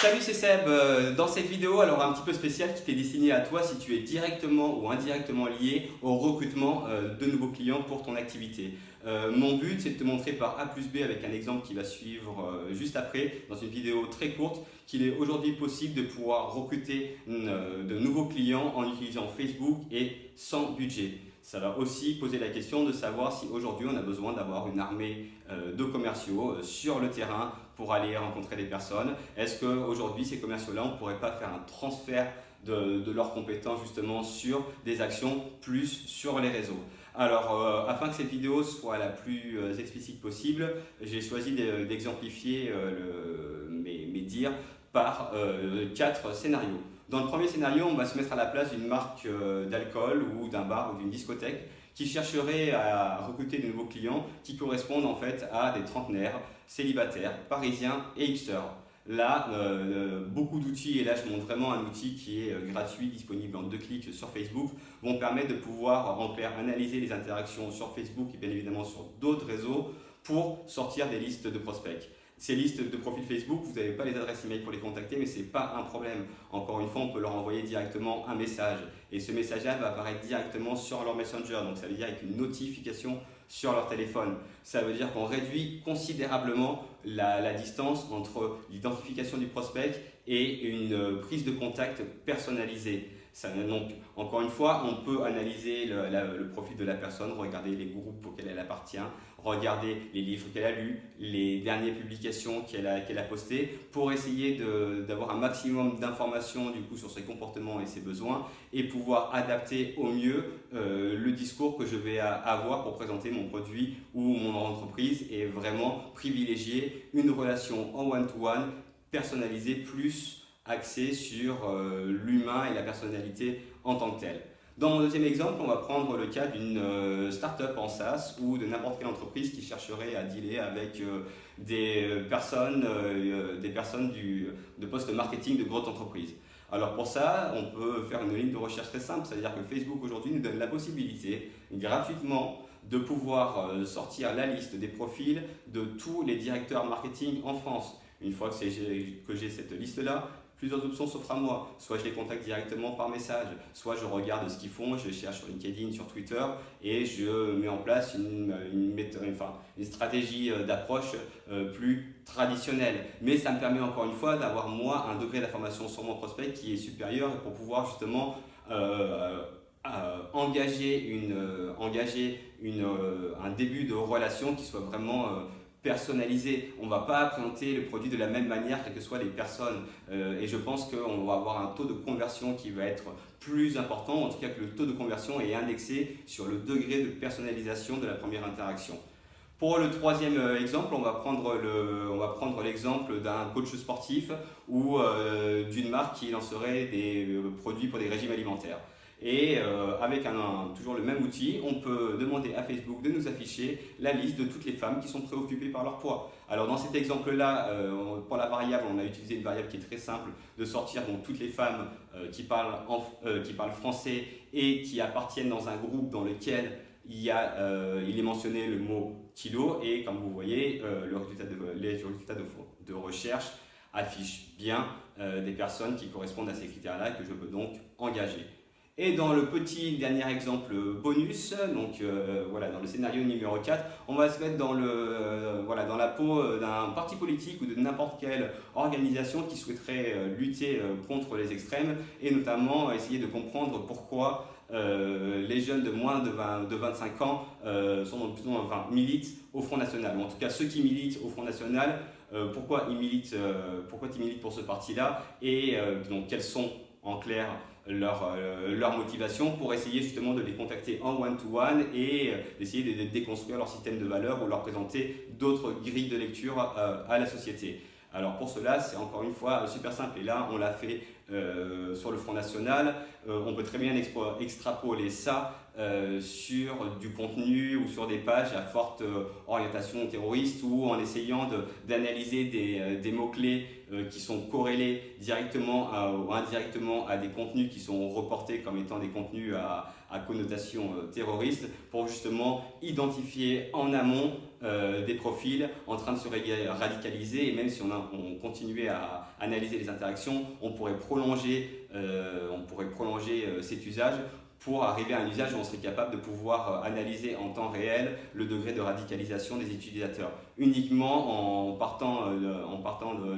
Salut, c'est Seb. Dans cette vidéo, alors un petit peu spéciale qui t'est destinée à toi si tu es directement ou indirectement lié au recrutement de nouveaux clients pour ton activité. Mon but, c'est de te montrer par A plus B avec un exemple qui va suivre juste après, dans une vidéo très courte, qu'il est aujourd'hui possible de pouvoir recruter de nouveaux clients en utilisant Facebook et sans budget. Ça va aussi poser la question de savoir si aujourd'hui on a besoin d'avoir une armée de commerciaux sur le terrain pour aller rencontrer des personnes. Est-ce qu'aujourd'hui ces commerciaux-là, on ne pourrait pas faire un transfert de leurs compétences justement sur des actions plus sur les réseaux? Alors, afin que cette vidéo soit la plus explicite possible, j'ai choisi d'exemplifier mes dires par 4 scénarios. Dans le premier scénario, on va se mettre à la place d'une marque d'alcool ou d'un bar ou d'une discothèque qui chercherait à recruter de nouveaux clients qui correspondent en fait à des trentenaires, célibataires, parisiens et hipsters. Là, beaucoup d'outils, et là je montre vraiment un outil qui est gratuit, disponible en 2 clics sur Facebook, vont permettre de pouvoir en clair analyser les interactions sur Facebook et bien évidemment sur d'autres réseaux pour sortir des listes de prospects. Ces listes de profils Facebook, vous n'avez pas les adresses email pour les contacter, mais ce n'est pas un problème. Encore une fois, on peut leur envoyer directement un message. Et ce message-là va apparaître directement sur leur Messenger. Donc ça veut dire avec une notification sur leur téléphone. Ça veut dire qu'on réduit considérablement la distance entre l'identification du prospect et une prise de contact personnalisée. Donc, encore une fois, on peut analyser le profil de la personne, regarder les groupes auxquels elle appartient, regarder les livres qu'elle a lus, les dernières publications qu'elle a postées, pour essayer d'avoir un maximum d'informations du coup sur ses comportements et ses besoins et pouvoir adapter au mieux le discours que je vais avoir pour présenter mon produit ou mon entreprise et vraiment privilégier une relation en one-to-one personnalisée plus axé sur l'humain et la personnalité en tant que telle. Dans mon deuxième exemple, on va prendre le cas d'une start-up en SaaS ou de n'importe quelle entreprise qui chercherait à dealer avec des personnes de poste marketing de grosses entreprises. Alors pour ça, on peut faire une ligne de recherche très simple, c'est-à-dire que Facebook aujourd'hui nous donne la possibilité gratuitement de pouvoir sortir la liste des profils de tous les directeurs marketing en France. Une fois que j'ai cette liste-là, plusieurs options s'offrent à moi. Soit je les contacte directement par message, soit je regarde ce qu'ils font, je cherche sur LinkedIn, sur Twitter et je mets en place une stratégie d'approche plus traditionnelle. Mais ça me permet encore une fois d'avoir moi un degré d'information sur mon prospect qui est supérieur pour pouvoir justement engager un début de relation qui soit vraiment personnalisé. On ne va pas présenter le produit de la même manière quelles que soient les personnes. Et je pense qu'on va avoir un taux de conversion qui va être plus important, en tout cas que le taux de conversion est indexé sur le degré de personnalisation de la première interaction. Pour le troisième exemple, on va prendre l'exemple d'un coach sportif ou d'une marque qui lancerait des produits pour des régimes alimentaires. Et avec toujours le même outil, on peut demander à Facebook de nous afficher la liste de toutes les femmes qui sont préoccupées par leur poids. Alors dans cet exemple-là, pour la variable, on a utilisé une variable qui est très simple, de sortir donc toutes les femmes qui parlent français et qui appartiennent dans un groupe dans lequel il est mentionné le mot kilo. Et comme vous voyez, les résultats de recherche affichent bien des personnes qui correspondent à ces critères-là que je peux donc engager. Et dans le petit dernier exemple bonus, donc voilà, dans le scénario numéro 4, on va se mettre dans la peau d'un parti politique ou de n'importe quelle organisation qui souhaiterait lutter contre les extrêmes et notamment essayer de comprendre pourquoi les jeunes de moins de 25 ans militent au Front National. Ou en tout cas, ceux qui militent au Front National, pourquoi ils militent pour ce parti-là et donc quels sont en clair leur motivation pour essayer justement de les contacter en one-to-one et d'essayer de déconstruire leur système de valeurs ou leur présenter d'autres grilles de lecture à la société. Alors pour cela, c'est encore une fois super simple et là on l'a fait sur le Front National, on peut très bien extrapoler ça sur du contenu ou sur des pages à forte orientation terroriste, ou en essayant d'analyser des mots-clés qui sont corrélés directement ou indirectement à des contenus qui sont reportés comme étant des contenus à connotation terroriste, pour justement identifier en amont des profils en train de se radicaliser. Et même si on continuait à analyser les interactions, on pourrait prolonger cet usage pour arriver à un usage où on serait capable de pouvoir analyser en temps réel le degré de radicalisation des utilisateurs, uniquement en partant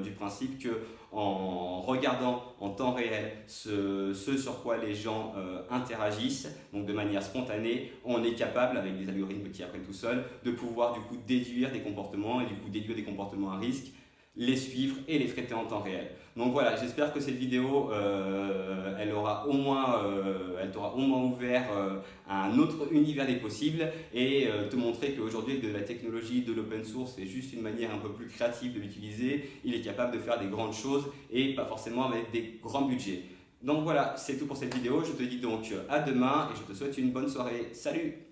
du principe que en regardant en temps réel ce sur quoi les gens interagissent, donc de manière spontanée, on est capable, avec des algorithmes qui apprennent tout seuls, de pouvoir du coup déduire des comportements, et du coup déduire des comportements à risque, les suivre et les traiter en temps réel. Donc voilà, j'espère que cette vidéo, elle t'aura au moins ouvert à un autre univers des possibles, et te montrer qu'aujourd'hui, avec de la technologie, de l'open source, c'est juste une manière un peu plus créative de l'utiliser. Il est capable de faire des grandes choses et pas forcément avec des grands budgets. Donc voilà, c'est tout pour cette vidéo. Je te dis donc à demain et je te souhaite une bonne soirée. Salut!